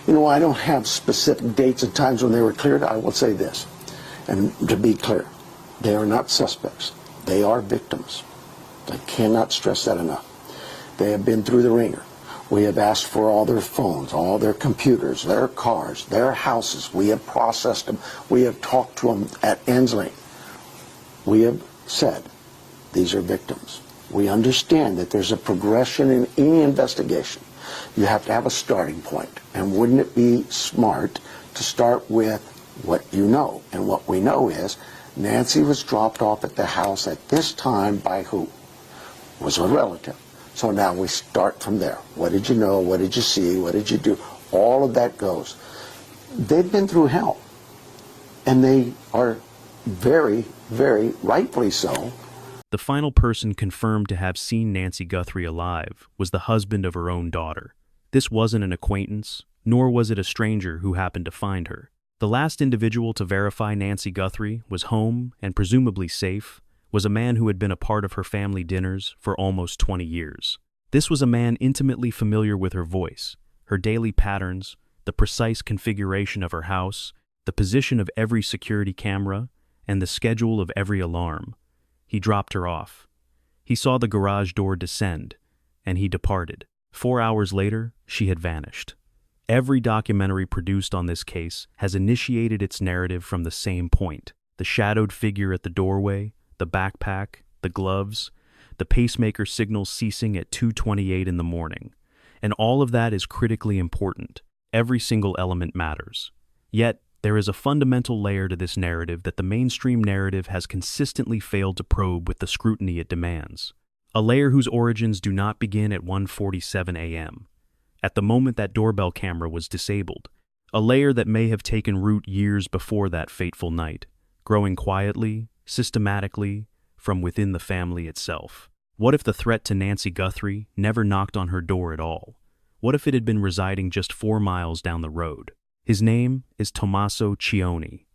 I don't have specific dates and times when they were cleared. I will say this, and to be clear, they are not suspects. They are victims. I cannot stress that enough. They have been through the ringer. We have asked for all their phones, all their computers, their cars, their houses. We have processed them. We have talked to them at end's length. We have said these are victims. We understand that there's a progression in any investigation. You have to have a starting point. And wouldn't it be smart to start with what you know? And what we know is Nancy was dropped off at the house at this time by who? Was a relative. So now we start from there. What did you know? What did you see? What did you do? All of that goes. They've been through hell. And they are very, very rightfully so. The final person confirmed to have seen Nancy Guthrie alive was the husband of her own daughter. This wasn't an acquaintance, nor was it a stranger who happened to find her. The last individual to verify Nancy Guthrie was home and presumably safe was a man who had been a part of her family dinners for almost 20 years. This was a man intimately familiar with her voice, her daily patterns, the precise configuration of her house, the position of every security camera, and the schedule of every alarm. He dropped her off. He saw the garage door descend, and he departed. 4 hours later, she had vanished. Every documentary produced on this case has initiated its narrative from the same point: the shadowed figure at the doorway, the backpack, the gloves, the pacemaker signals ceasing at 2:28 in the morning. And all of that is critically important. Every single element matters. Yet, there is a fundamental layer to this narrative that the mainstream narrative has consistently failed to probe with the scrutiny it demands. A layer whose origins do not begin at 1:47 a.m., at the moment that doorbell camera was disabled. A layer that may have taken root years before that fateful night, growing quietly, systematically, from within the family itself. What if the threat to Nancy Guthrie never knocked on her door at all? What if it had been residing just 4 miles down the road? His name is Tommaso Cioni,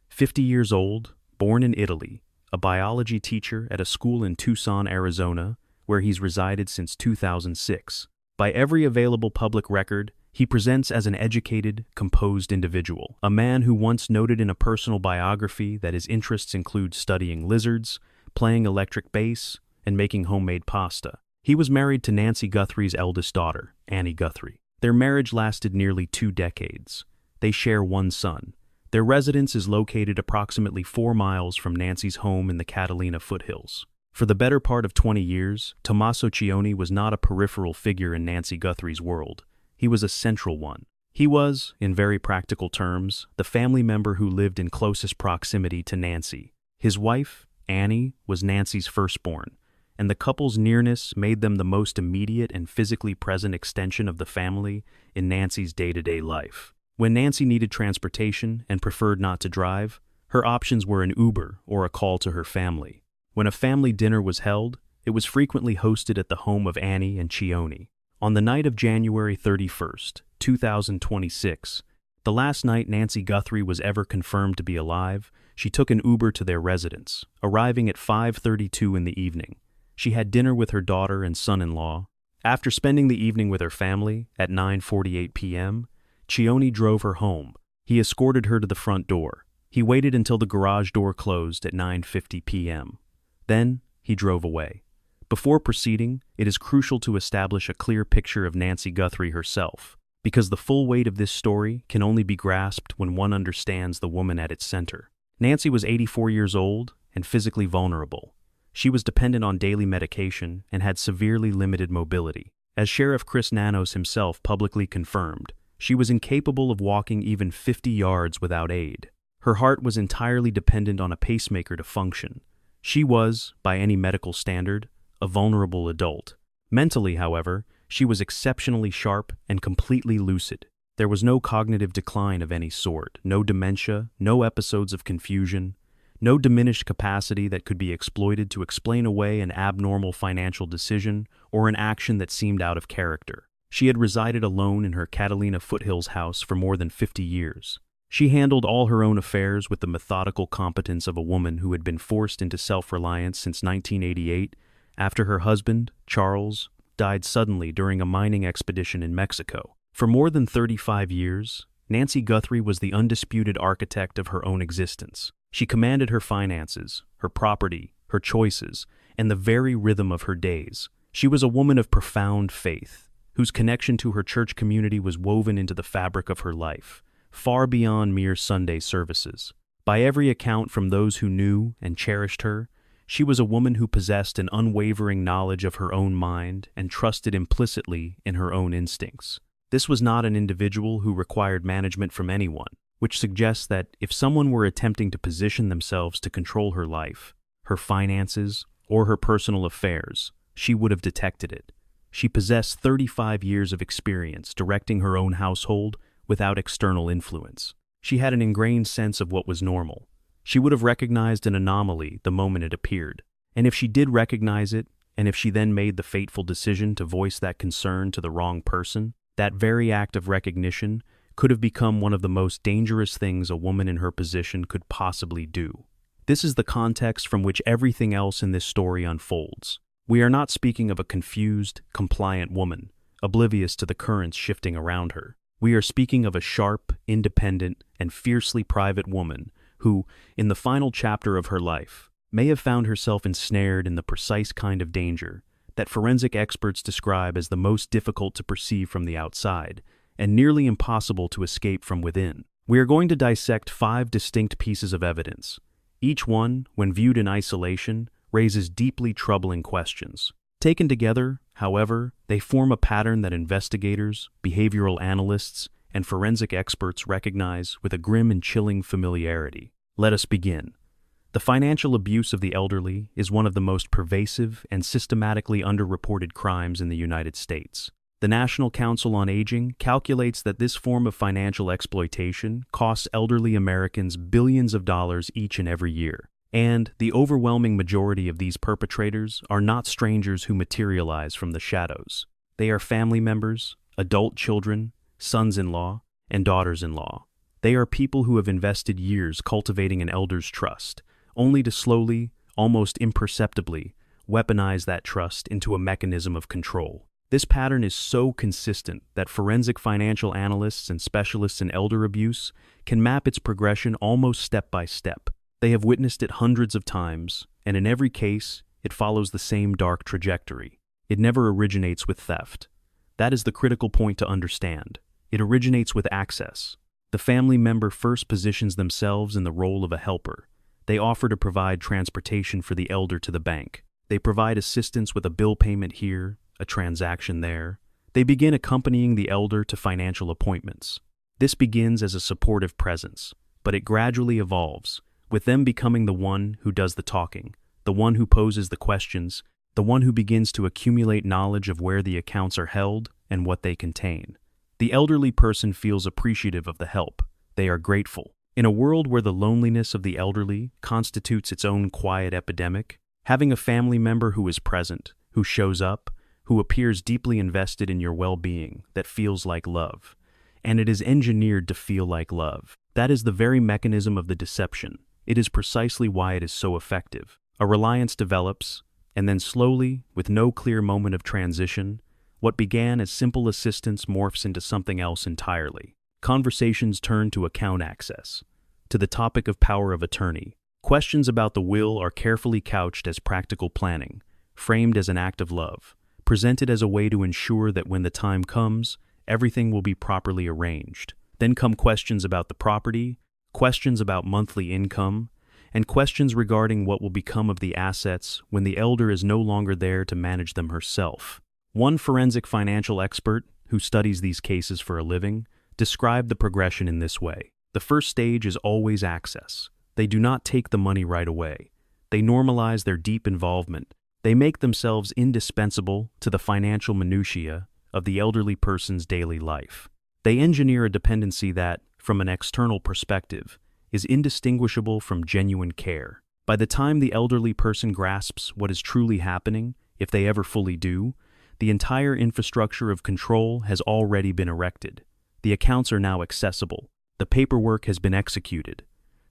50 years old, born in Italy, a biology teacher at a school in Tucson, Arizona, where he's resided since 2006. By every available public record, he presents as an educated, composed individual, a man who once noted in a personal biography that his interests include studying lizards, playing electric bass, and making homemade pasta. He was married to Nancy Guthrie's eldest daughter, Annie Guthrie. Their marriage lasted nearly 2 decades. They share one son. Their residence is located approximately 4 miles from Nancy's home in the Catalina foothills. For the better part of 20 years, Tommaso Cioni was not a peripheral figure in Nancy Guthrie's world. He was a central one. He was, in very practical terms, the family member who lived in closest proximity to Nancy. His wife, Annie, was Nancy's firstborn, and the couple's nearness made them the most immediate and physically present extension of the family in Nancy's day-to-day life. When Nancy needed transportation and preferred not to drive, her options were an Uber or a call to her family. When a family dinner was held, it was frequently hosted at the home of Annie and Cioni. On the night of January 31st, 2026, the last night Nancy Guthrie was ever confirmed to be alive, she took an Uber to their residence, arriving at 5:32 in the evening. She had dinner with her daughter and son-in-law. After spending the evening with her family, at 9:48 p.m., Cioni drove her home. He escorted her to the front door. He waited until the garage door closed at 9:50 p.m. Then, he drove away. Before proceeding, it is crucial to establish a clear picture of Nancy Guthrie herself, because the full weight of this story can only be grasped when one understands the woman at its center. Nancy was 84 years old and physically vulnerable. She was dependent on daily medication and had severely limited mobility. As Sheriff Chris Nanos himself publicly confirmed, she was incapable of walking even 50 yards without aid. Her heart was entirely dependent on a pacemaker to function. She was, by any medical standard, a vulnerable adult. Mentally, however, she was exceptionally sharp and completely lucid. There was no cognitive decline of any sort, no dementia, no episodes of confusion, no diminished capacity that could be exploited to explain away an abnormal financial decision or an action that seemed out of character. She had resided alone in her Catalina foothills house for more than 50 years. She handled all her own affairs with the methodical competence of a woman who had been forced into self-reliance since 1988 after her husband, Charles, died suddenly during a mining expedition in Mexico. For more than 35 years, Nancy Guthrie was the undisputed architect of her own existence. She commanded her finances, her property, her choices, and the very rhythm of her days. She was a woman of profound faith, whose connection to her church community was woven into the fabric of her life, far beyond mere Sunday services. By every account from those who knew and cherished her, she was a woman who possessed an unwavering knowledge of her own mind and trusted implicitly in her own instincts. This was not an individual who required management from anyone, which suggests that if someone were attempting to position themselves to control her life, her finances, or her personal affairs, she would have detected it. She possessed 35 years of experience directing her own household without external influence. She had an ingrained sense of what was normal. She would have recognized an anomaly the moment it appeared. And if she did recognize it, and if she then made the fateful decision to voice that concern to the wrong person, that very act of recognition could have become one of the most dangerous things a woman in her position could possibly do. This is the context from which everything else in this story unfolds. We are not speaking of a confused, compliant woman, oblivious to the currents shifting around her. We are speaking of a sharp, independent, and fiercely private woman who, in the final chapter of her life, may have found herself ensnared in the precise kind of danger that forensic experts describe as the most difficult to perceive from the outside and nearly impossible to escape from within. We are going to dissect 5 distinct pieces of evidence. Each one, when viewed in isolation, raises deeply troubling questions. Taken together, however, they form a pattern that investigators, behavioral analysts, and forensic experts recognize with a grim and chilling familiarity. Let us begin. The financial abuse of the elderly is one of the most pervasive and systematically underreported crimes in the United States. The National Council on Aging calculates that this form of financial exploitation costs elderly Americans billions of dollars each and every year. And the overwhelming majority of these perpetrators are not strangers who materialize from the shadows. They are family members, adult children, sons-in-law, and daughters-in-law. They are people who have invested years cultivating an elder's trust, only to slowly, almost imperceptibly, weaponize that trust into a mechanism of control. This pattern is so consistent that forensic financial analysts and specialists in elder abuse can map its progression almost step by step. They have witnessed it hundreds of times, and in every case, it follows the same dark trajectory. It never originates with theft. That is the critical point to understand. It originates with access. The family member first positions themselves in the role of a helper. They offer to provide transportation for the elder to the bank. They provide assistance with a bill payment here, a transaction there. They begin accompanying the elder to financial appointments. This begins as a supportive presence, but it gradually evolves, with them becoming the one who does the talking, the one who poses the questions, the one who begins to accumulate knowledge of where the accounts are held and what they contain. The elderly person feels appreciative of the help. They are grateful. In a world where the loneliness of the elderly constitutes its own quiet epidemic, having a family member who is present, who shows up, who appears deeply invested in your well-being, that feels like love. And it is engineered to feel like love. That is the very mechanism of the deception. It is precisely why it is so effective. A reliance develops, and then slowly, with no clear moment of transition, what began as simple assistance morphs into something else entirely. Conversations turn to account access, to the topic of power of attorney. Questions about the will are carefully couched as practical planning, framed as an act of love, presented as a way to ensure that when the time comes, everything will be properly arranged. Then come questions about the property, questions about monthly income, and questions regarding what will become of the assets when the elder is no longer there to manage them herself. One forensic financial expert, who studies these cases for a living, described the progression in this way. The first stage is always access. They do not take the money right away. They normalize their deep involvement. They make themselves indispensable to the financial minutiae of the elderly person's daily life. They engineer a dependency that, from an external perspective, is indistinguishable from genuine care. By the time the elderly person grasps what is truly happening, if they ever fully do, the entire infrastructure of control has already been erected. The accounts are now accessible. The paperwork has been executed.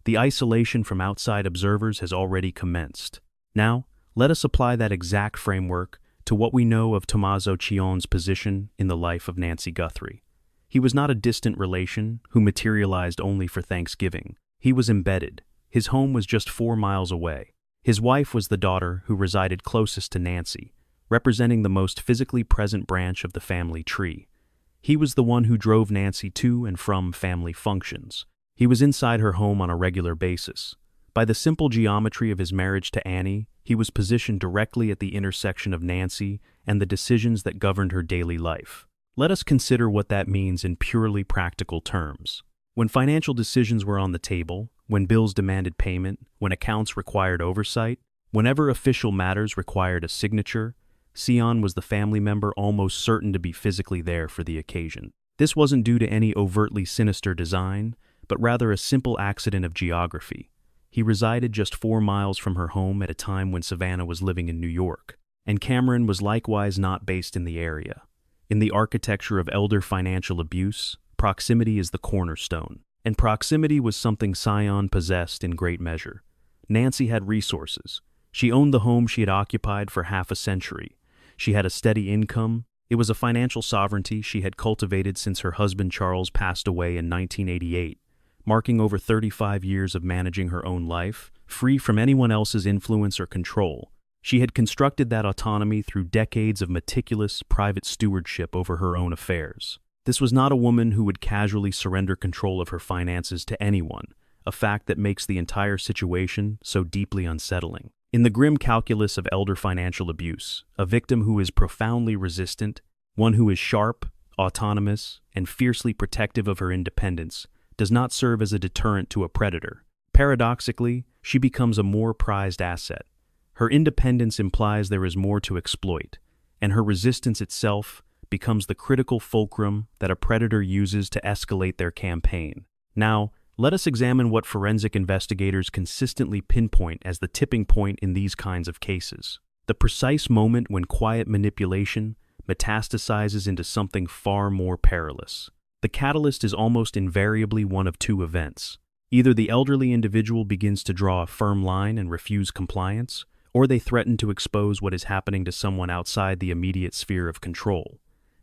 The isolation from outside observers has already commenced. Now, let us apply that exact framework to what we know of Tommaso Cione's position in the life of Nancy Guthrie. He was not a distant relation who materialized only for Thanksgiving. He was embedded. His home was just 4 miles away. His wife was the daughter who resided closest to Nancy, representing the most physically present branch of the family tree. He was the one who drove Nancy to and from family functions. He was inside her home on a regular basis. By the simple geometry of his marriage to Annie, he was positioned directly at the intersection of Nancy and the decisions that governed her daily life. Let us consider what that means in purely practical terms. When financial decisions were on the table, when bills demanded payment, when accounts required oversight, whenever official matters required a signature, Sion was the family member almost certain to be physically there for the occasion. This wasn't due to any overtly sinister design, but rather a simple accident of geography. He resided just 4 miles from her home at a time when Savannah was living in New York, and Cameron was likewise not based in the area. In the architecture of elder financial abuse, proximity is the cornerstone, and proximity was something Sion possessed in great measure. Nancy had resources. She owned the home she had occupied for half a century. She had a steady income. It was a financial sovereignty she had cultivated since her husband Charles passed away in 1988, marking over 35 years of managing her own life, free from anyone else's influence or control. She had constructed that autonomy through decades of meticulous, private stewardship over her own affairs. This was not a woman who would casually surrender control of her finances to anyone, a fact that makes the entire situation so deeply unsettling. In the grim calculus of elder financial abuse, a victim who is profoundly resistant, one who is sharp, autonomous, and fiercely protective of her independence, does not serve as a deterrent to a predator. Paradoxically, she becomes a more prized asset. Her independence implies there is more to exploit, and her resistance itself becomes the critical fulcrum that a predator uses to escalate their campaign. Now, let us examine what forensic investigators consistently pinpoint as the tipping point in these kinds of cases. The precise moment when quiet manipulation metastasizes into something far more perilous. The catalyst is almost invariably one of two events. Either the elderly individual begins to draw a firm line and refuse compliance, or they threaten to expose what is happening to someone outside the immediate sphere of control.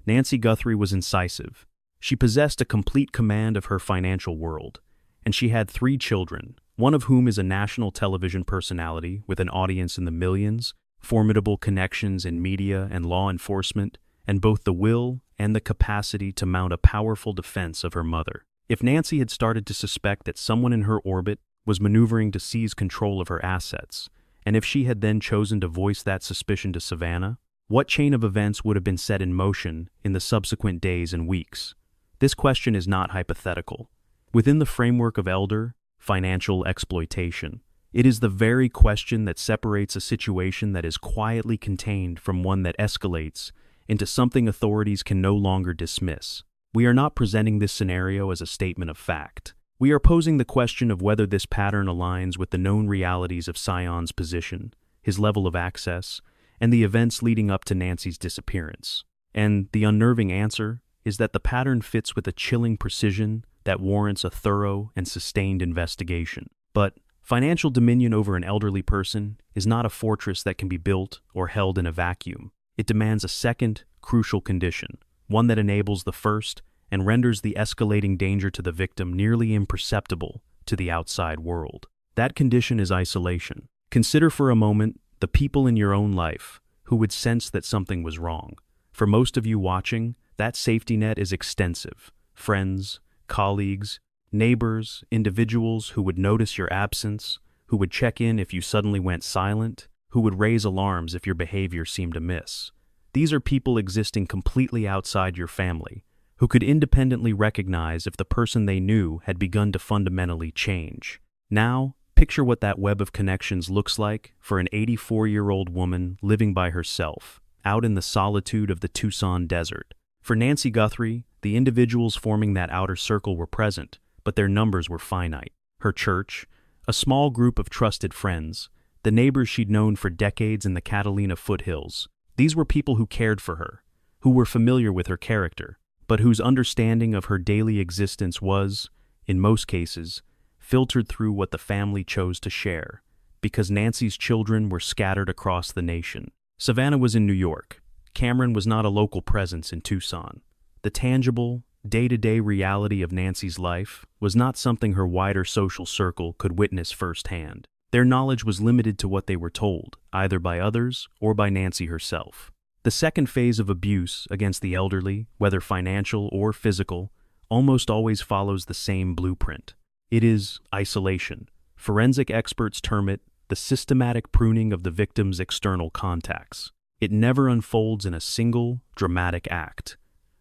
Nancy Guthrie was incisive. She possessed a complete command of her financial world, and she had 3 children, one of whom is a national television personality with an audience in the millions, formidable connections in media and law enforcement, and both the will and the capacity to mount a powerful defense of her mother. If Nancy had started to suspect that someone in her orbit was maneuvering to seize control of her assets, and if she had then chosen to voice that suspicion to Savannah, what chain of events would have been set in motion in the subsequent days and weeks? This question is not hypothetical. Within the framework of elder financial exploitation, it is the very question that separates a situation that is quietly contained from one that escalates into something authorities can no longer dismiss. We are not presenting this scenario as a statement of fact. We are posing the question of whether this pattern aligns with the known realities of Sion's position, his level of access, and the events leading up to Nancy's disappearance. And the unnerving answer is that the pattern fits with a chilling precision that warrants a thorough and sustained investigation. But financial dominion over an elderly person is not a fortress that can be built or held in a vacuum. It demands a second, crucial condition, one that enables the first and renders the escalating danger to the victim nearly imperceptible to the outside world. That condition is isolation. Consider for a moment the people in your own life who would sense that something was wrong. For most of you watching, that safety net is extensive. Friends, colleagues, neighbors, individuals who would notice your absence, who would check in if you suddenly went silent, who would raise alarms if your behavior seemed amiss. These are people existing completely outside your family, who could independently recognize if the person they knew had begun to fundamentally change. Now, picture what that web of connections looks like for an 84-year-old woman living by herself, out in the solitude of the Tucson desert. For Nancy Guthrie, the individuals forming that outer circle were present, but their numbers were finite. Her church, a small group of trusted friends, the neighbors she'd known for decades in the Catalina foothills. These were people who cared for her, who were familiar with her character, but whose understanding of her daily existence was, in most cases, filtered through what the family chose to share, because Nancy's children were scattered across the nation. Savannah was in New York. Cameron was not a local presence in Tucson. The tangible, day-to-day reality of Nancy's life was not something her wider social circle could witness firsthand. Their knowledge was limited to what they were told, either by others or by Nancy herself. The second phase of abuse against the elderly, whether financial or physical, almost always follows the same blueprint. It is isolation. Forensic experts term it the systematic pruning of the victim's external contacts. It never unfolds in a single, dramatic act.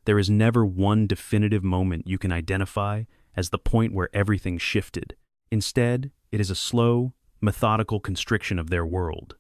There is never one definitive moment you can identify as the point where everything shifted. Instead, it is a slow, methodical constriction of their world.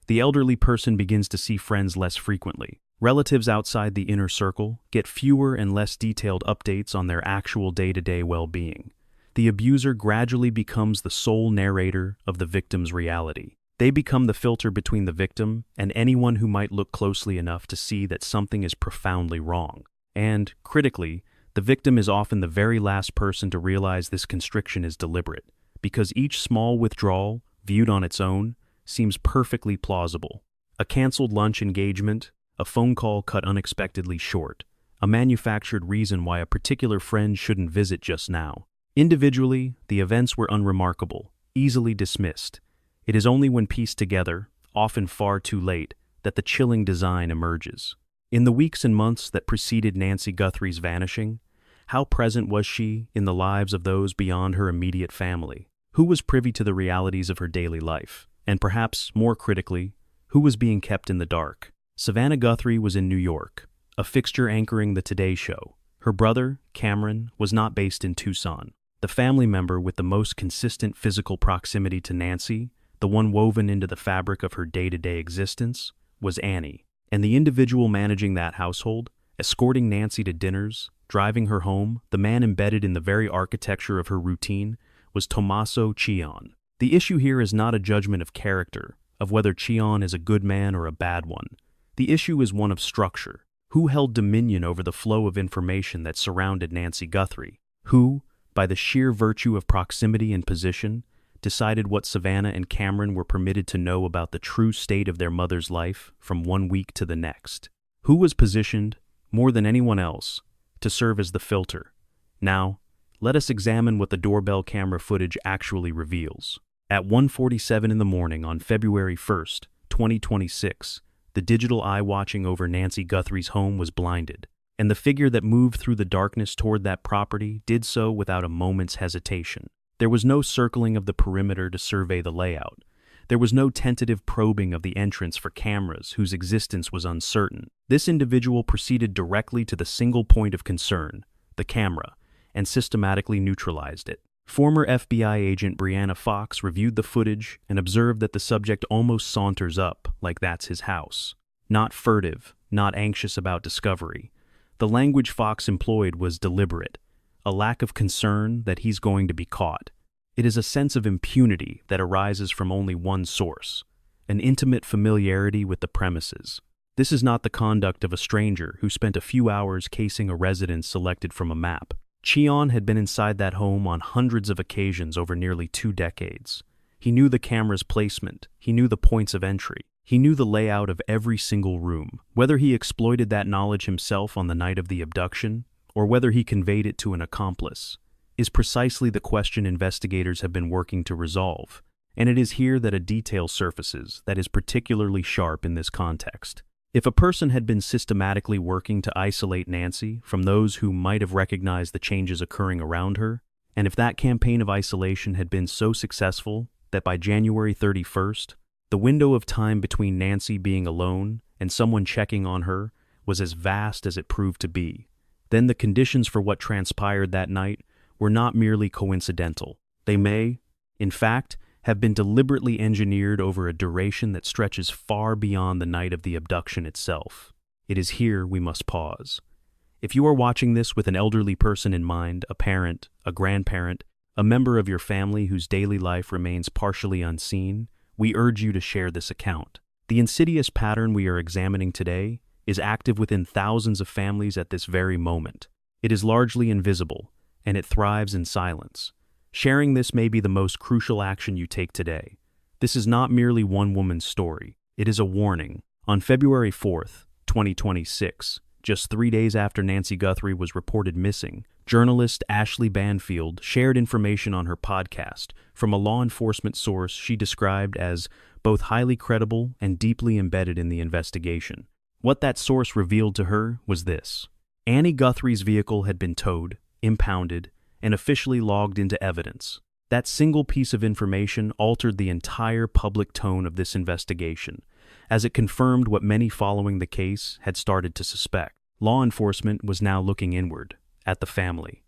The elderly person begins to see friends less frequently. Relatives outside the inner circle get fewer and less detailed updates on their actual day-to-day well-being. The abuser gradually becomes the sole narrator of the victim's reality. They become the filter between the victim and anyone who might look closely enough to see that something is profoundly wrong. And, critically, the victim is often the very last person to realize this constriction is deliberate, because each small withdrawal, viewed on its own, seems perfectly plausible. A canceled lunch engagement, a phone call cut unexpectedly short, a manufactured reason why a particular friend shouldn't visit just now. Individually, the events were unremarkable, easily dismissed. It is only when pieced together, often far too late, that the chilling design emerges. In the weeks and months that preceded Nancy Guthrie's vanishing, how present was she in the lives of those beyond her immediate family? Who was privy to the realities of her daily life? And perhaps, more critically, who was being kept in the dark? Savannah Guthrie was in New York, a fixture anchoring the Today Show. Her brother, Cameron, was not based in Tucson. The family member with the most consistent physical proximity to Nancy, the one woven into the fabric of her day-to-day existence, was Annie. And the individual managing that household, escorting Nancy to dinners, driving her home, the man embedded in the very architecture of her routine, was Tommaso Cion. The issue here is not a judgment of character, of whether Cion is a good man or a bad one. The issue is one of structure. Who held dominion over the flow of information that surrounded Nancy Guthrie? Who, by the sheer virtue of proximity and position, decided what Savannah and Cameron were permitted to know about the true state of their mother's life from one week to the next? Who was positioned, more than anyone else, to serve as the filter? Now, let us examine what the doorbell camera footage actually reveals. At 1:47 in the morning on February 1st, 2026, the digital eye watching over Nancy Guthrie's home was blinded, and the figure that moved through the darkness toward that property did so without a moment's hesitation. There was no circling of the perimeter to survey the layout. There was no tentative probing of the entrance for cameras whose existence was uncertain. This individual proceeded directly to the single point of concern, the camera, and systematically neutralized it. Former FBI agent Brianna Fox reviewed the footage and observed that the subject almost saunters up like that's his house. Not furtive, not anxious about discovery. The language Fox employed was deliberate, a lack of concern that he's going to be caught. It is a sense of impunity that arises from only one source, an intimate familiarity with the premises. This is not the conduct of a stranger who spent a few hours casing a residence selected from a map. Cion had been inside that home on hundreds of occasions over nearly 2 decades. He knew the camera's placement, he knew the points of entry, he knew the layout of every single room. Whether he exploited that knowledge himself on the night of the abduction, or whether he conveyed it to an accomplice, is precisely the question investigators have been working to resolve, and it is here that a detail surfaces that is particularly sharp in this context. If a person had been systematically working to isolate Nancy from those who might have recognized the changes occurring around her, and if that campaign of isolation had been so successful that by January 31st, the window of time between Nancy being alone and someone checking on her was as vast as it proved to be, then the conditions for what transpired that night were not merely coincidental. They may, in fact, have been deliberately engineered over a duration that stretches far beyond the night of the abduction itself. It is here we must pause. If you are watching this with an elderly person in mind, a parent, a grandparent, a member of your family whose daily life remains partially unseen, we urge you to share this account. The insidious pattern we are examining today is active within thousands of families at this very moment. It is largely invisible, and it thrives in silence. Sharing this may be the most crucial action you take today. This is not merely one woman's story. It is a warning. On February 4th, 2026, Just 3 days after Nancy Guthrie was reported missing, journalist Ashley Banfield shared information on her podcast from a law enforcement source she described as both highly credible and deeply embedded in the investigation. What that source revealed to her was this: Annie Guthrie's vehicle had been towed, impounded, and officially logged into evidence. That single piece of information altered the entire public tone of this investigation, as it confirmed what many following the case had started to suspect. Law enforcement was now looking inward, at the family.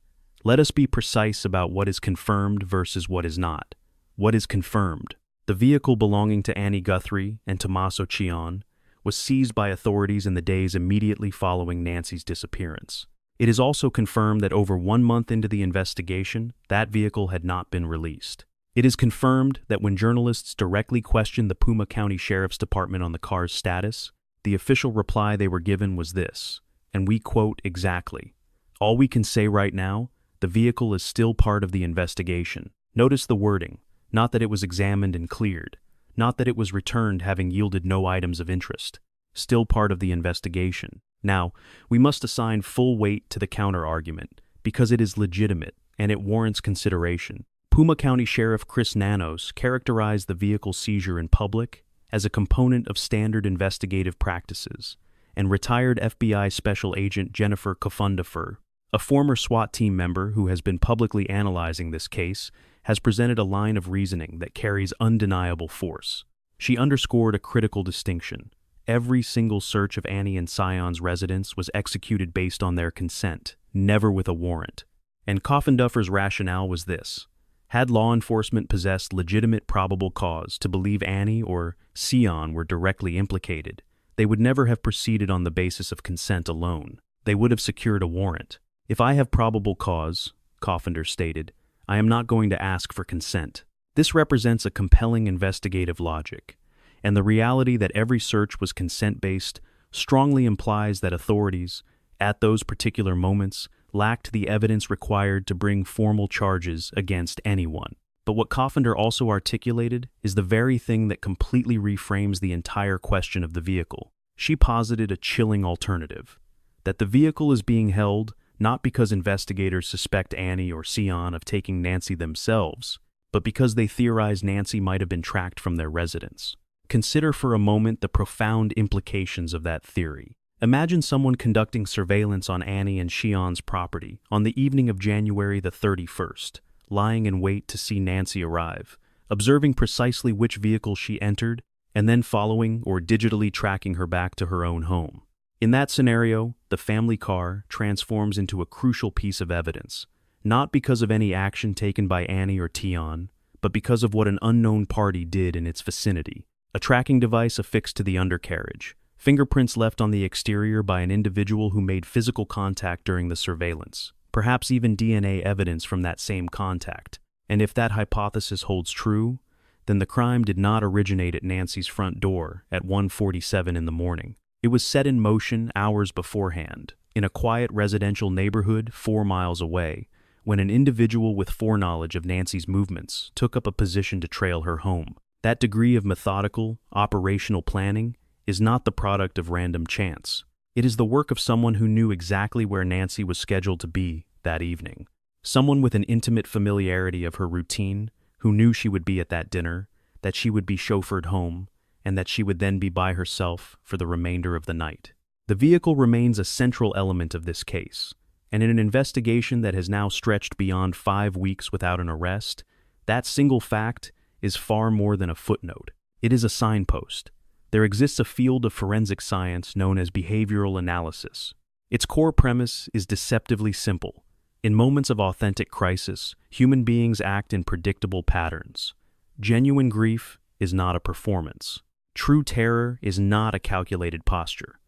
Let us be precise about what is confirmed versus what is not. What is confirmed? The vehicle belonging to Annie Guthrie and Tommaso Cion was seized by authorities in the days immediately following Nancy's disappearance. It is also confirmed that over 1 month into the investigation, that vehicle had not been released. It is confirmed that when journalists directly questioned the Puma County Sheriff's Department on the car's status, the official reply they were given was this, and we quote exactly, "All we can say right now, the vehicle is still part of the investigation." Notice the wording, not that it was examined and cleared, not that it was returned having yielded no items of interest. Still part of the investigation. Now, we must assign full weight to the counter-argument, because it is legitimate and it warrants consideration. Puma County Sheriff Chris Nanos characterized the vehicle seizure in public as a component of standard investigative practices, and retired FBI Special Agent Jennifer Kofundifer, a former SWAT team member who has been publicly analyzing this case, has presented a line of reasoning that carries undeniable force. She underscored a critical distinction. Every single search of Annie and Sion's residence was executed based on their consent, never with a warrant. And Kofundifer's rationale was this: had law enforcement possessed legitimate probable cause to believe Annie or Sion were directly implicated, they would never have proceeded on the basis of consent alone. They would have secured a warrant. If I have probable cause, Kofunder stated, I am not going to ask for consent. This represents a compelling investigative logic, and the reality that every search was consent-based strongly implies that authorities, at those particular moments, lacked the evidence required to bring formal charges against anyone. But what Kofunder also articulated is the very thing that completely reframes the entire question of the vehicle. She posited a chilling alternative, that the vehicle is being held not because investigators suspect Annie or Sion of taking Nancy themselves, but because they theorize Nancy might have been tracked from their residence. Consider for a moment the profound implications of that theory. Imagine someone conducting surveillance on Annie and Sion's property on the evening of January the 31st, lying in wait to see Nancy arrive, observing precisely which vehicle she entered, and then following or digitally tracking her back to her own home. In that scenario, the family car transforms into a crucial piece of evidence, not because of any action taken by Annie or Tion, but because of what an unknown party did in its vicinity. A tracking device affixed to the undercarriage, fingerprints left on the exterior by an individual who made physical contact during the surveillance, perhaps even DNA evidence from that same contact. And if that hypothesis holds true, then the crime did not originate at Nancy's front door at 1:47 in the morning. It was set in motion hours beforehand, in a quiet residential neighborhood 4 miles away, when an individual with foreknowledge of Nancy's movements took up a position to trail her home. That degree of methodical, operational planning is not the product of random chance. It is the work of someone who knew exactly where Nancy was scheduled to be that evening. Someone with an intimate familiarity of her routine, who knew she would be at that dinner, that she would be chauffeured home, and that she would then be by herself for the remainder of the night. The vehicle remains a central element of this case, and in an investigation that has now stretched beyond 5 weeks without an arrest, that single fact is far more than a footnote. It is a signpost. There exists a field of forensic science known as behavioral analysis. Its core premise is deceptively simple. In moments of authentic crisis, human beings act in predictable patterns. Genuine grief is not a performance. True terror is not a calculated posture.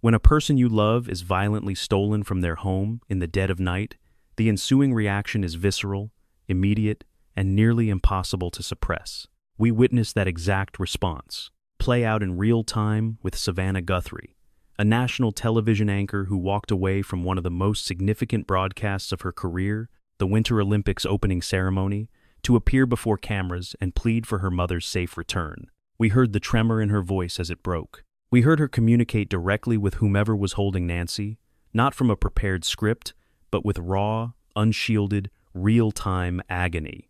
When a person you love is violently stolen from their home in the dead of night, the ensuing reaction is visceral, immediate, and nearly impossible to suppress. We witness that exact response play out in real time with Savannah Guthrie, a national television anchor who walked away from one of the most significant broadcasts of her career, the Winter Olympics opening ceremony, to appear before cameras and plead for her mother's safe return. We heard the tremor in her voice as it broke. We heard her communicate directly with whomever was holding Nancy, not from a prepared script, but with raw, unshielded, real-time agony.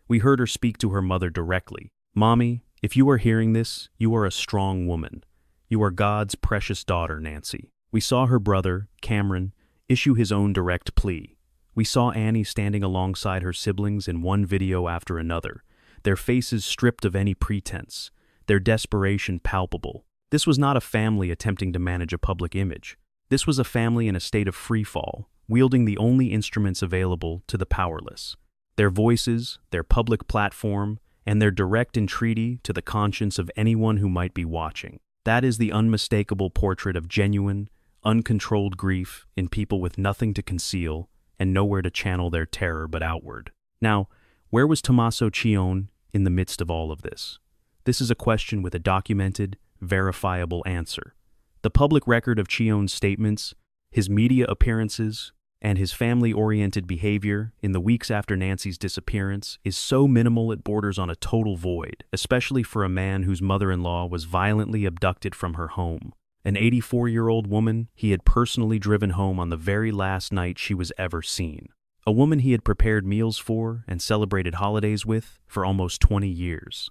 We heard her speak to her mother directly. "Mommy, if you are hearing this, you are a strong woman. You are God's precious daughter, Nancy." We saw her brother, Cameron, issue his own direct plea. We saw Annie standing alongside her siblings in one video after another, their faces stripped of any pretense, their desperation palpable. This was not a family attempting to manage a public image. This was a family in a state of freefall, wielding the only instruments available to the powerless. Their voices, their public platform, and their direct entreaty to the conscience of anyone who might be watching. That is the unmistakable portrait of genuine, uncontrolled grief in people with nothing to conceal and nowhere to channel their terror but outward. Now, where was Tommaso Cione in the midst of all of this? This is a question with a documented, verifiable answer. The public record of Cione's statements, his media appearances, and his family-oriented behavior in the weeks after Nancy's disappearance is so minimal it borders on a total void, especially for a man whose mother-in-law was violently abducted from her home. An 84-year-old woman he had personally driven home on the very last night she was ever seen. A woman he had prepared meals for and celebrated holidays with for almost 20 years.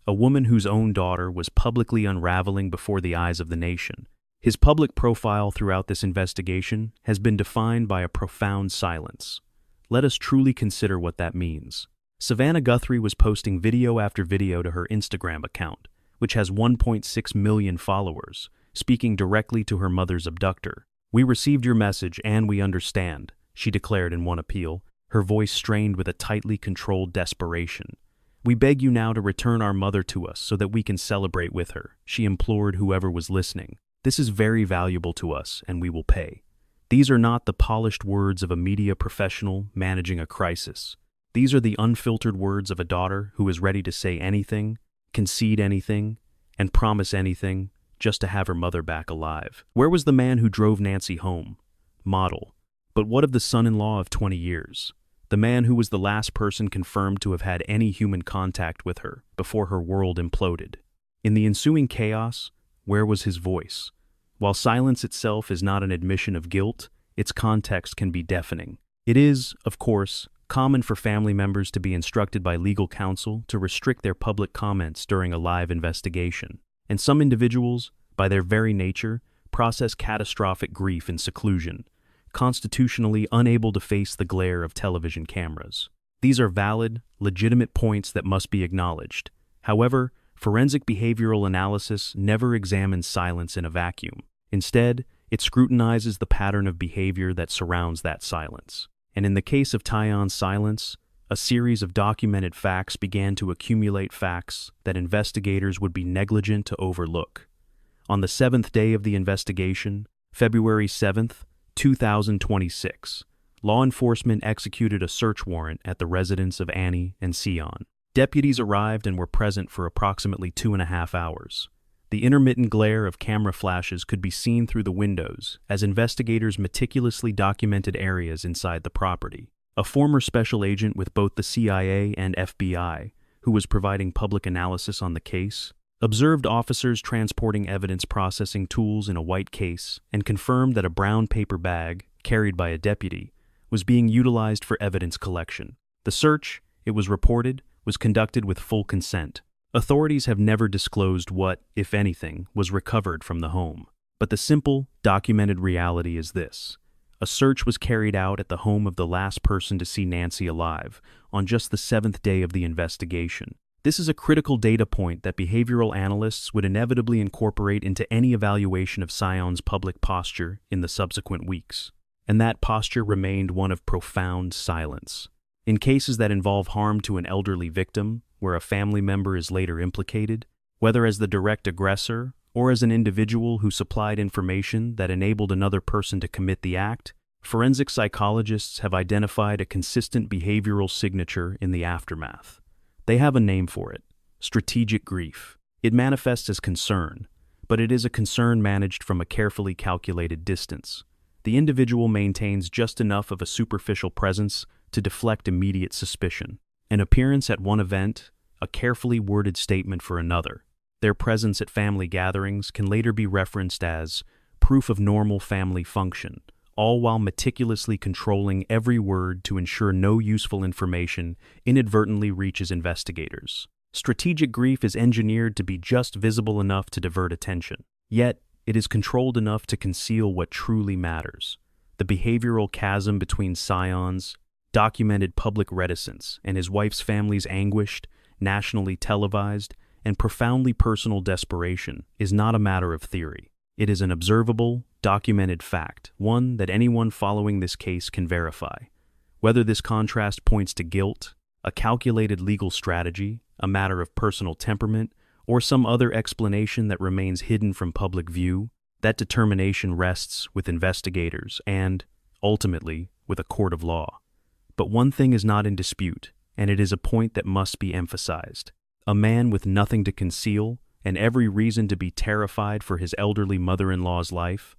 A woman whose own daughter was publicly unraveling before the eyes of the nation. His public profile throughout this investigation has been defined by a profound silence. Let us truly consider what that means. Savannah Guthrie was posting video after video to her Instagram account, which has 1.6 million followers, speaking directly to her mother's abductor. "We received your message and we understand," she declared in one appeal, her voice strained with a tightly controlled desperation. "We beg you now to return our mother to us so that we can celebrate with her," she implored whoever was listening. "This is very valuable to us, and we will pay." These are not the polished words of a media professional managing a crisis. These are the unfiltered words of a daughter who is ready to say anything, concede anything, and promise anything just to have her mother back alive. Where was the man who drove Nancy home? Model. But what of the son-in-law of 20 years? The man who was the last person confirmed to have had any human contact with her before her world imploded. In the ensuing chaos, where was his voice? While silence itself is not an admission of guilt, its context can be deafening. It is, of course, common for family members to be instructed by legal counsel to restrict their public comments during a live investigation. And some individuals, by their very nature, process catastrophic grief in seclusion, constitutionally unable to face the glare of television cameras. These are valid, legitimate points that must be acknowledged. However, forensic behavioral analysis never examines silence in a vacuum. Instead, it scrutinizes the pattern of behavior that surrounds that silence. And in the case of Cione's silence, a series of documented facts began to accumulate facts that investigators would be negligent to overlook. On the 7th day of the investigation, February 7th, 2026, law enforcement executed a search warrant at the residence of Annie and Cione. Deputies arrived and were present for approximately 2.5 hours. The intermittent glare of camera flashes could be seen through the windows as investigators meticulously documented areas inside the property. A former special agent with both the CIA and FBI, who was providing public analysis on the case, observed officers transporting evidence processing tools in a white case and confirmed that a brown paper bag, carried by a deputy, was being utilized for evidence collection. The search, it was reported, was conducted with full consent. Authorities have never disclosed what, if anything, was recovered from the home. But the simple, documented reality is this. A search was carried out at the home of the last person to see Nancy alive on just the 7th day of the investigation. This is a critical data point that behavioral analysts would inevitably incorporate into any evaluation of Cione's public posture in the subsequent weeks. And that posture remained one of profound silence. In cases that involve harm to an elderly victim, where a family member is later implicated, whether as the direct aggressor or as an individual who supplied information that enabled another person to commit the act, forensic psychologists have identified a consistent behavioral signature in the aftermath. They have a name for it: strategic grief. It manifests as concern, but it is a concern managed from a carefully calculated distance. The individual maintains just enough of a superficial presence to deflect immediate suspicion. An appearance at one event, a carefully worded statement for another. Their presence at family gatherings can later be referenced as proof of normal family function, all while meticulously controlling every word to ensure no useful information inadvertently reaches investigators. Strategic grief is engineered to be just visible enough to divert attention, yet it is controlled enough to conceal what truly matters: the behavioral chasm between Sion's documented public reticence and his wife's family's anguished, nationally televised, and profoundly personal desperation is not a matter of theory. It is an observable, documented fact, one that anyone following this case can verify. Whether this contrast points to guilt, a calculated legal strategy, a matter of personal temperament, or some other explanation that remains hidden from public view, that determination rests with investigators and, ultimately, with a court of law. But one thing is not in dispute, and it is a point that must be emphasized. A man with nothing to conceal and every reason to be terrified for his elderly mother-in-law's life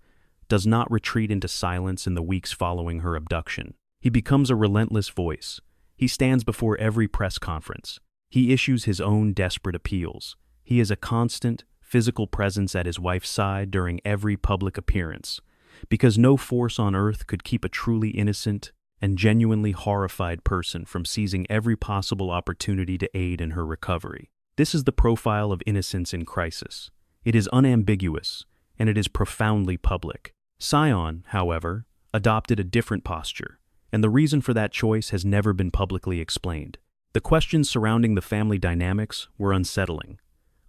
does not retreat into silence in the weeks following her abduction. He becomes a relentless voice. He stands before every press conference. He issues his own desperate appeals. He is a constant, physical presence at his wife's side during every public appearance, because no force on earth could keep a truly innocent and genuinely horrified person from seizing every possible opportunity to aid in her recovery. This is the profile of innocence in crisis. It is unambiguous, and it is profoundly public. Sion, however, adopted a different posture, and the reason for that choice has never been publicly explained. The questions surrounding the family dynamics were unsettling,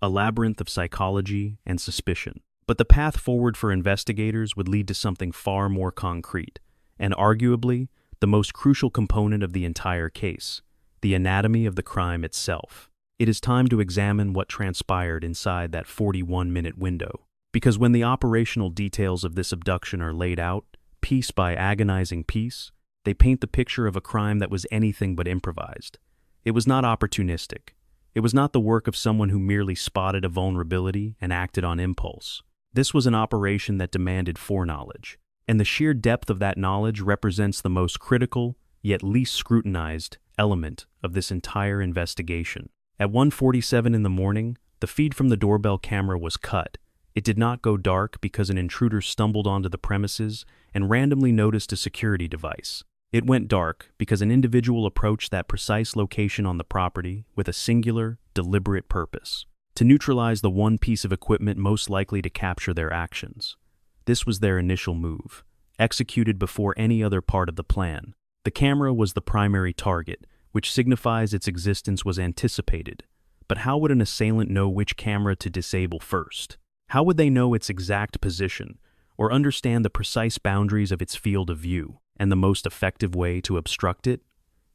a labyrinth of psychology and suspicion. But the path forward for investigators would lead to something far more concrete, and arguably the most crucial component of the entire case: the anatomy of the crime itself. It is time to examine what transpired inside that 41-minute window, because when the operational details of this abduction are laid out, piece by agonizing piece, they paint the picture of a crime that was anything but improvised. It was not opportunistic. It was not the work of someone who merely spotted a vulnerability and acted on impulse. This was an operation that demanded foreknowledge, and the sheer depth of that knowledge represents the most critical, yet least scrutinized, element of this entire investigation. At 1:47 in the morning, the feed from the doorbell camera was cut. It did not go dark because an intruder stumbled onto the premises and randomly noticed a security device. It went dark because an individual approached that precise location on the property with a singular, deliberate purpose: to neutralize the one piece of equipment most likely to capture their actions. This was their initial move, executed before any other part of the plan. The camera was the primary target, which signifies its existence was anticipated. But how would an assailant know which camera to disable first? How would they know its exact position, or understand the precise boundaries of its field of view, and the most effective way to obstruct it?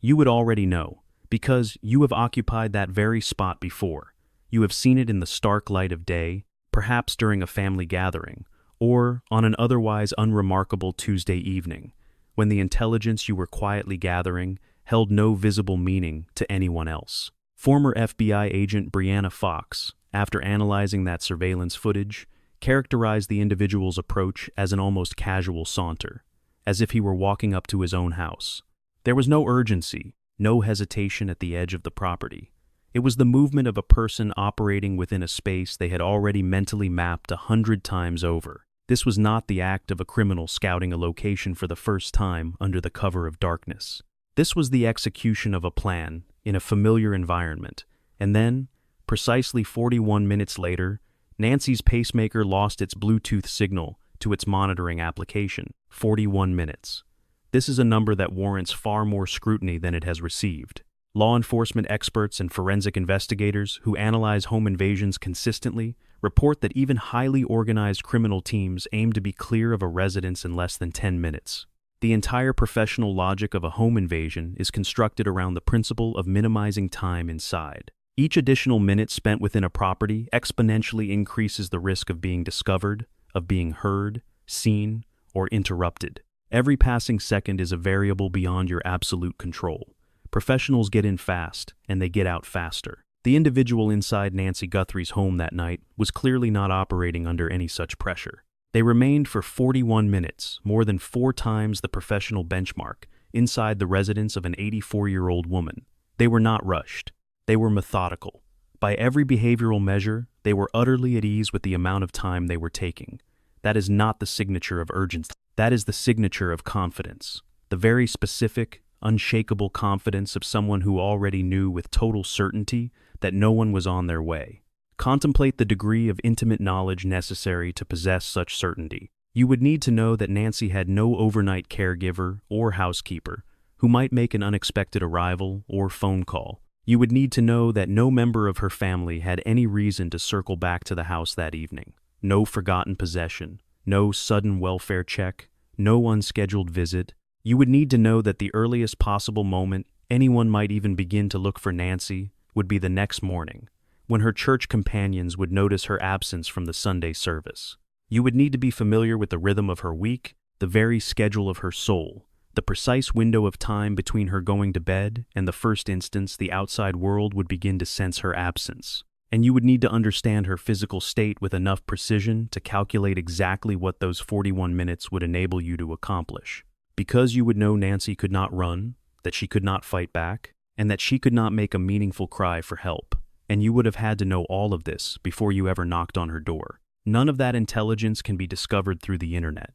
You would already know, because you have occupied that very spot before. You have seen it in the stark light of day, perhaps during a family gathering, or on an otherwise unremarkable Tuesday evening, when the intelligence you were quietly gathering held no visible meaning to anyone else. Former FBI agent Brianna Fox, after analyzing that surveillance footage, characterized the individual's approach as an almost casual saunter, as if he were walking up to his own house. There was no urgency, no hesitation at the edge of the property. It was the movement of a person operating within a space they had already mentally mapped 100 times over. This was not the act of a criminal scouting a location for the first time under the cover of darkness. This was the execution of a plan in a familiar environment, and then, precisely 41 minutes later, Nancy's pacemaker lost its Bluetooth signal to its monitoring application. 41 minutes. This is a number that warrants far more scrutiny than it has received. Law enforcement experts and forensic investigators who analyze home invasions consistently report that even highly organized criminal teams aim to be clear of a residence in less than 10 minutes. The entire professional logic of a home invasion is constructed around the principle of minimizing time inside. Each additional minute spent within a property exponentially increases the risk of being discovered, of being heard, seen, or interrupted. Every passing second is a variable beyond your absolute control. Professionals get in fast, and they get out faster. The individual inside Nancy Guthrie's home that night was clearly not operating under any such pressure. They remained for 41 minutes, more than 4 times the professional benchmark, inside the residence of an 84-year-old woman. They were not rushed. They were methodical. By every behavioral measure, they were utterly at ease with the amount of time they were taking. That is not the signature of urgency. That is the signature of confidence. The very specific, unshakable confidence of someone who already knew with total certainty that no one was on their way. Contemplate the degree of intimate knowledge necessary to possess such certainty. You would need to know that Nancy had no overnight caregiver or housekeeper who might make an unexpected arrival or phone call. You would need to know that no member of her family had any reason to circle back to the house that evening. No forgotten possession, no sudden welfare check, no unscheduled visit. You would need to know that the earliest possible moment anyone might even begin to look for Nancy would be the next morning, when her church companions would notice her absence from the Sunday service. You would need to be familiar with the rhythm of her week, the very schedule of her soul, the precise window of time between her going to bed and the first instance the outside world would begin to sense her absence. And you would need to understand her physical state with enough precision to calculate exactly what those 41 minutes would enable you to accomplish. Because you would know Nancy could not run, that she could not fight back, and that she could not make a meaningful cry for help. And you would have had to know all of this before you ever knocked on her door. None of that intelligence can be discovered through the internet.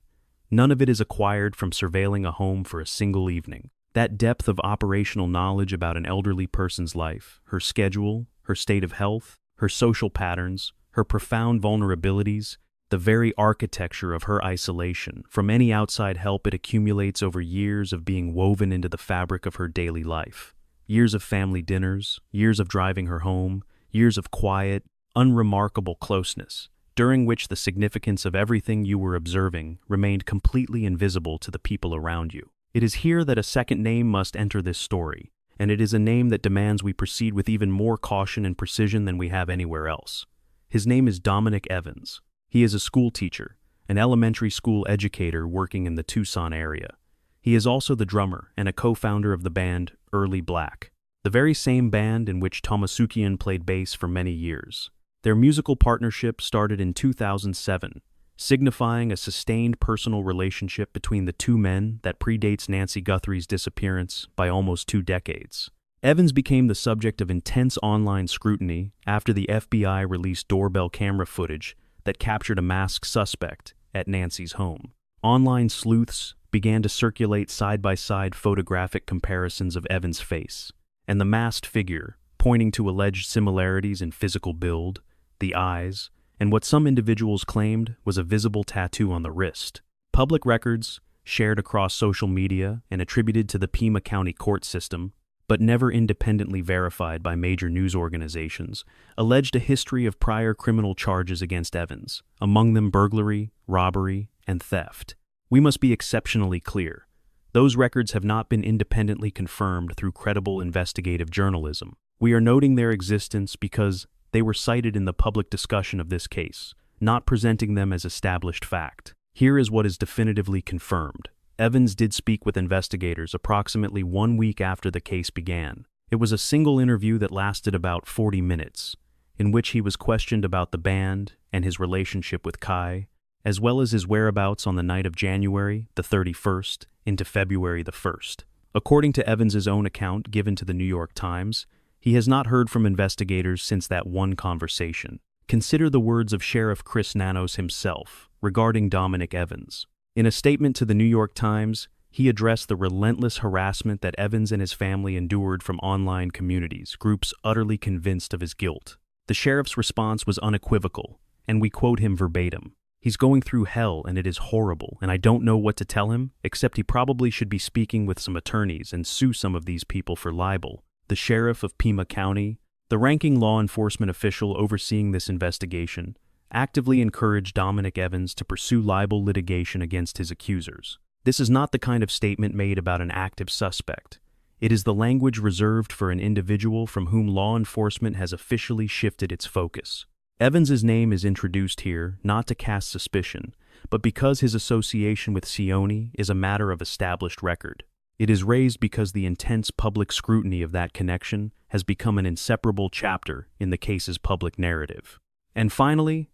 None of it is acquired from surveilling a home for a single evening. That depth of operational knowledge about an elderly person's life, her schedule, her state of health, her social patterns, her profound vulnerabilities, the very architecture of her isolation from any outside help it accumulates over years of being woven into the fabric of her daily life. Years of family dinners, years of driving her home, years of quiet, unremarkable closeness, during which the significance of everything you were observing remained completely invisible to the people around you. It is here that a second name must enter this story, and it is a name that demands we proceed with even more caution and precision than we have anywhere else. His name is Dominic Evans. He is a school teacher, an elementary school educator working in the Tucson area. He is also the drummer and a co-founder of the band Early Black, the very same band in which Tomasukian played bass for many years. Their musical partnership started in 2007, signifying a sustained personal relationship between the two men that predates Nancy Guthrie's disappearance by almost 2 decades. Evans became the subject of intense online scrutiny after the FBI released doorbell camera footage that captured a masked suspect at Nancy's home. Online sleuths began to circulate side-by-side photographic comparisons of Evans' face and the masked figure, pointing to alleged similarities in physical build, the eyes, and what some individuals claimed was a visible tattoo on the wrist. Public records, shared across social media and attributed to the Pima County court system, but never independently verified by major news organizations, alleged a history of prior criminal charges against Evans, among them burglary, robbery, and theft. We must be exceptionally clear. Those records have not been independently confirmed through credible investigative journalism. We are noting their existence because they were cited in the public discussion of this case, not presenting them as established fact. Here is what is definitively confirmed. Evans did speak with investigators approximately 1 week after the case began. It was a single interview that lasted about 40 minutes, in which he was questioned about the band and his relationship with Kai, as well as his whereabouts on the night of January the 31st into February the 1st. According to Evans's own account given to the New York Times, he has not heard from investigators since that one conversation. Consider the words of Sheriff Chris Nanos himself regarding Dominic Evans. In a statement to the New York Times, he addressed the relentless harassment that Evans and his family endured from online communities, groups utterly convinced of his guilt. The sheriff's response was unequivocal, and we quote him verbatim. "He's going through hell and it is horrible, and I don't know what to tell him, except he probably should be speaking with some attorneys and sue some of these people for libel." The sheriff of Pima County, the ranking law enforcement official overseeing this investigation, actively encouraged Dominic Evans to pursue libel litigation against his accusers. This is not the kind of statement made about an active suspect. It is the language reserved for an individual from whom law enforcement has officially shifted its focus. Evans's name is introduced here not to cast suspicion, but because his association with Sione is a matter of established record. It is raised because the intense public scrutiny of that connection has become an inseparable chapter in the case's public narrative. And finally,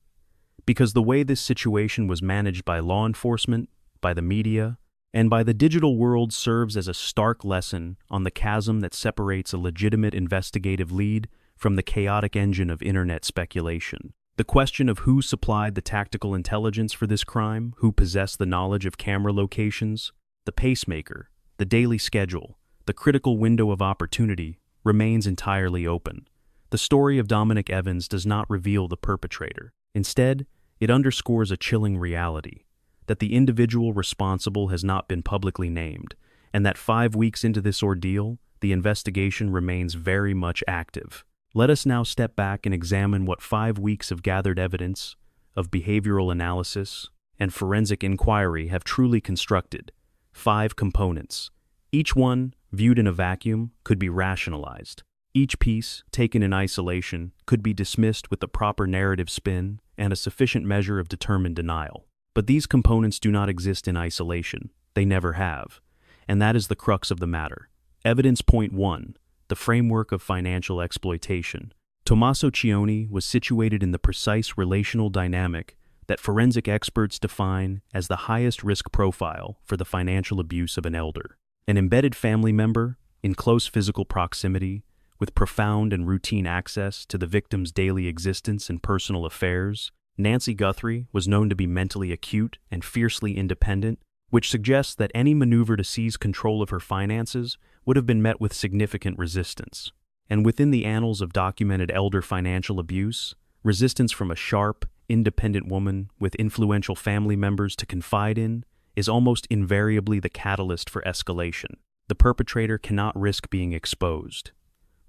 because the way this situation was managed by law enforcement, by the media, and by the digital world serves as a stark lesson on the chasm that separates a legitimate investigative lead from the chaotic engine of internet speculation. The question of who supplied the tactical intelligence for this crime, who possessed the knowledge of camera locations, the pacemaker, the daily schedule, the critical window of opportunity, remains entirely open. The story of Dominic Evans does not reveal the perpetrator. Instead, it underscores a chilling reality, that the individual responsible has not been publicly named, and that 5 weeks into this ordeal, the investigation remains very much active. Let us now step back and examine what 5 weeks of gathered evidence, of behavioral analysis, and forensic inquiry have truly constructed. 5 components. Each one, viewed in a vacuum, could be rationalized. Each piece, taken in isolation, could be dismissed with the proper narrative spin and a sufficient measure of determined denial. But these components do not exist in isolation. They never have. And that is the crux of the matter. Evidence point 1. The framework of financial exploitation. Tommaso Cioni was situated in the precise relational dynamic that forensic experts define as the highest risk profile for the financial abuse of an elder. An embedded family member, in close physical proximity, with profound and routine access to the victim's daily existence and personal affairs, Nancy Guthrie was known to be mentally acute and fiercely independent, which suggests that any maneuver to seize control of her finances would have been met with significant resistance. And within the annals of documented elder financial abuse, resistance from a sharp, independent woman with influential family members to confide in is almost invariably the catalyst for escalation. The perpetrator cannot risk being exposed.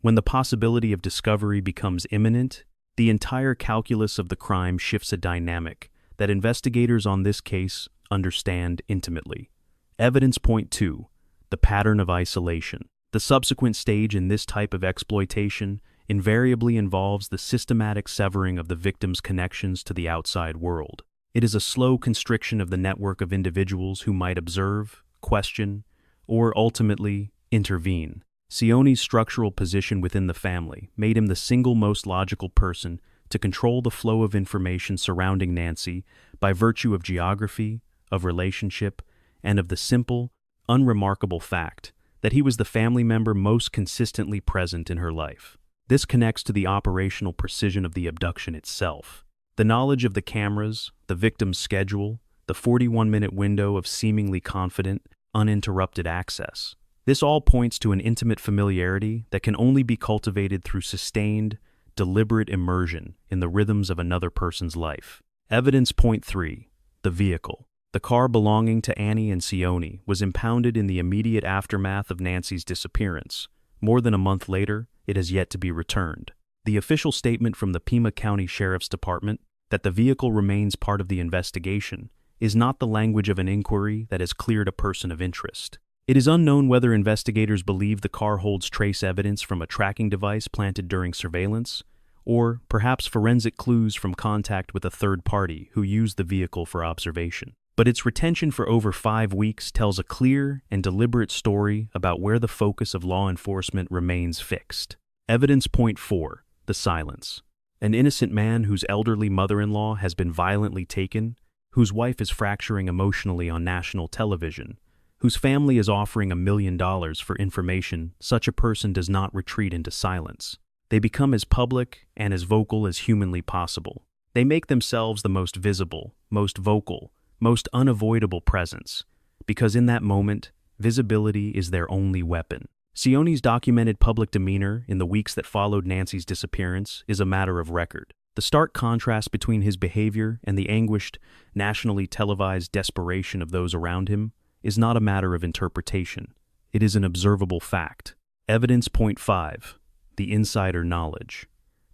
When the possibility of discovery becomes imminent, the entire calculus of the crime shifts a dynamic that investigators on this case understand intimately. Evidence point 2. The pattern of isolation. The subsequent stage in this type of exploitation invariably involves the systematic severing of the victim's connections to the outside world. It is a slow constriction of the network of individuals who might observe, question, or ultimately intervene. Cioni's structural position within the family made him the single most logical person to control the flow of information surrounding Nancy by virtue of geography, of relationship, and of the simple, unremarkable fact that he was the family member most consistently present in her life. This connects to the operational precision of the abduction itself. The knowledge of the cameras, the victim's schedule, the 41-minute window of seemingly confident, uninterrupted access. This all points to an intimate familiarity that can only be cultivated through sustained, deliberate immersion in the rhythms of another person's life. Evidence point 3. The vehicle. The car belonging to Annie and Cioni was impounded in the immediate aftermath of Nancy's disappearance. More than a month later, it has yet to be returned. The official statement from the Pima County Sheriff's Department that the vehicle remains part of the investigation is not the language of an inquiry that has cleared a person of interest. It is unknown whether investigators believe the car holds trace evidence from a tracking device planted during surveillance, or perhaps forensic clues from contact with a third party who used the vehicle for observation. But its retention for over 5 weeks tells a clear and deliberate story about where the focus of law enforcement remains fixed. Evidence point 4. The silence. An innocent man whose elderly mother-in-law has been violently taken, whose wife is fracturing emotionally on national television, whose family is offering $1 million for information such a person does not retreat into silence. They become as public and as vocal as humanly possible. They make themselves the most visible, most vocal, most unavoidable presence, because in that moment, visibility is their only weapon. Cioni's documented public demeanor in the weeks that followed Nancy's disappearance is a matter of record. The stark contrast between his behavior and the anguished, nationally televised desperation of those around him is not a matter of interpretation. It is an observable fact. Evidence point 5. The insider knowledge.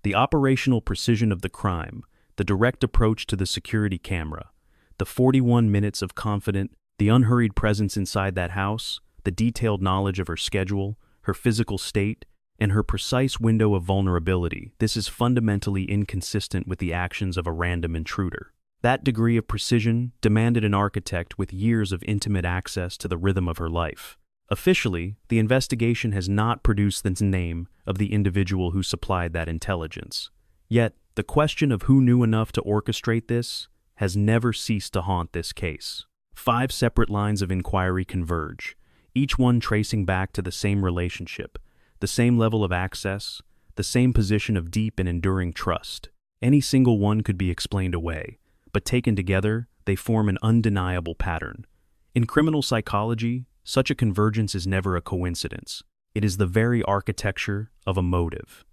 The operational precision of the crime, the direct approach to the security camera, the 41 minutes of confident, the unhurried presence inside that house, the detailed knowledge of her schedule, her physical state, and her precise window of vulnerability. This is fundamentally inconsistent with the actions of a random intruder. That degree of precision demanded an architect with years of intimate access to the rhythm of her life. Officially, the investigation has not produced the name of the individual who supplied that intelligence. Yet, the question of who knew enough to orchestrate this has never ceased to haunt this case. 5 separate lines of inquiry converge, each one tracing back to the same relationship, the same level of access, the same position of deep and enduring trust. Any single one could be explained away, but taken together, they form an undeniable pattern. In criminal psychology, such a convergence is never a coincidence. It is the very architecture of a motive.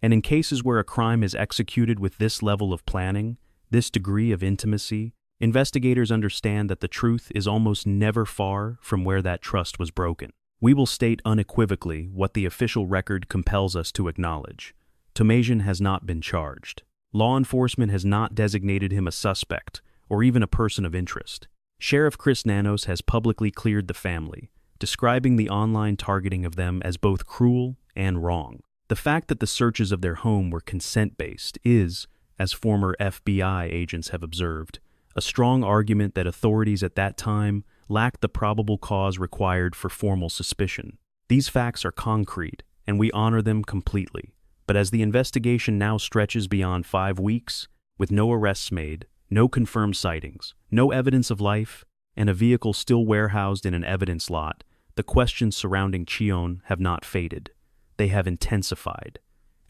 And in cases where a crime is executed with this level of planning, this degree of intimacy, investigators understand that the truth is almost never far from where that trust was broken. We will state unequivocally what the official record compels us to acknowledge. Tomasian has not been charged. Law enforcement has not designated him a suspect or even a person of interest. Sheriff Chris Nanos has publicly cleared the family, describing the online targeting of them as both cruel and wrong. The fact that the searches of their home were consent-based is, as former FBI agents have observed, a strong argument that authorities at that time lacked the probable cause required for formal suspicion. These facts are concrete, and we honor them completely. But as the investigation now stretches beyond 5 weeks, with no arrests made, no confirmed sightings, no evidence of life, and a vehicle still warehoused in an evidence lot, the questions surrounding Chion have not faded. They have intensified.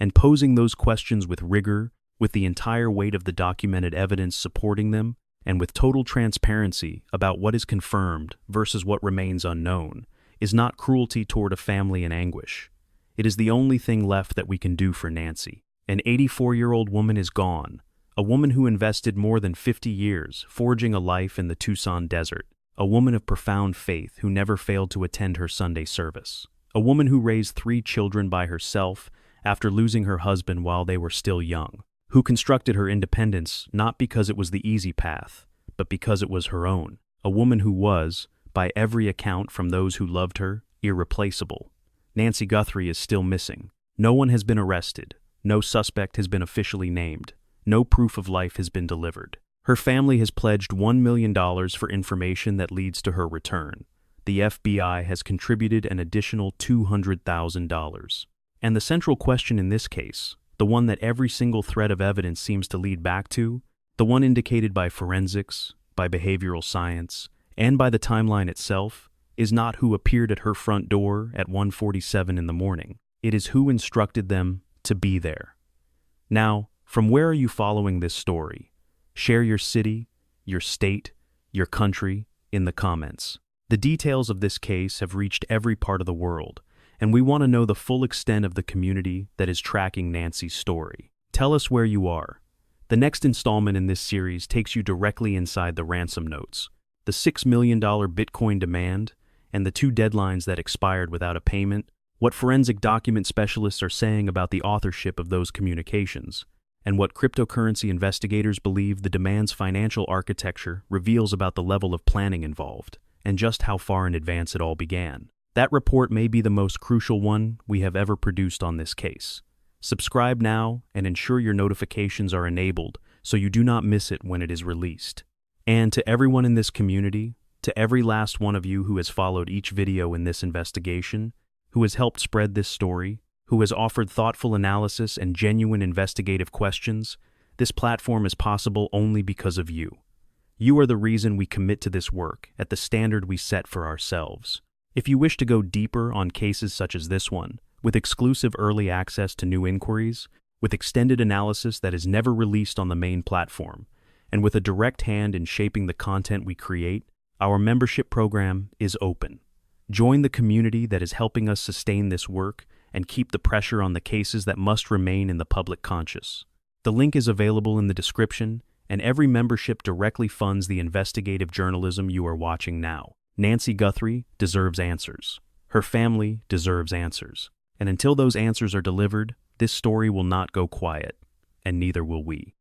And posing those questions with rigor, with the entire weight of the documented evidence supporting them, and with total transparency about what is confirmed versus what remains unknown, is not cruelty toward a family in anguish. It is the only thing left that we can do for Nancy. An 84-year-old woman is gone, a woman who invested more than 50 years forging a life in the Tucson desert, a woman of profound faith who never failed to attend her Sunday service, a woman who raised 3 children by herself after losing her husband while they were still young, who constructed her independence not because it was the easy path, but because it was her own, a woman who was, by every account from those who loved her, irreplaceable. Nancy Guthrie is still missing. No one has been arrested. No suspect has been officially named. No proof of life has been delivered. Her family has pledged $1 million for information that leads to her return. The FBI has contributed an additional $200,000. And the central question in this case, the one that every single thread of evidence seems to lead back to, the one indicated by forensics, by behavioral science, and by the timeline itself, is not who appeared at her front door at 1:47 in the morning. It is who instructed them to be there. Now, from where are you following this story? Share your city, your state, your country in the comments. The details of this case have reached every part of the world, and we want to know the full extent of the community that is tracking Nancy's story. Tell us where you are. The next installment in this series takes you directly inside the ransom notes, the $6 million Bitcoin demand, and the 2 deadlines that expired without a payment, what forensic document specialists are saying about the authorship of those communications, and what cryptocurrency investigators believe the demand's financial architecture reveals about the level of planning involved, and just how far in advance it all began. That report may be the most crucial one we have ever produced on this case. Subscribe now and ensure your notifications are enabled so you do not miss it when it is released. And to everyone in this community, to every last one of you who has followed each video in this investigation, who has helped spread this story, who has offered thoughtful analysis and genuine investigative questions, this platform is possible only because of you. You are the reason we commit to this work at the standard we set for ourselves. If you wish to go deeper on cases such as this one, with exclusive early access to new inquiries, with extended analysis that is never released on the main platform, and with a direct hand in shaping the content we create, our membership program is open. Join the community that is helping us sustain this work and keep the pressure on the cases that must remain in the public conscious. The link is available in the description, and every membership directly funds the investigative journalism you are watching now. Nancy Guthrie deserves answers. Her family deserves answers. And until those answers are delivered, this story will not go quiet, and neither will we.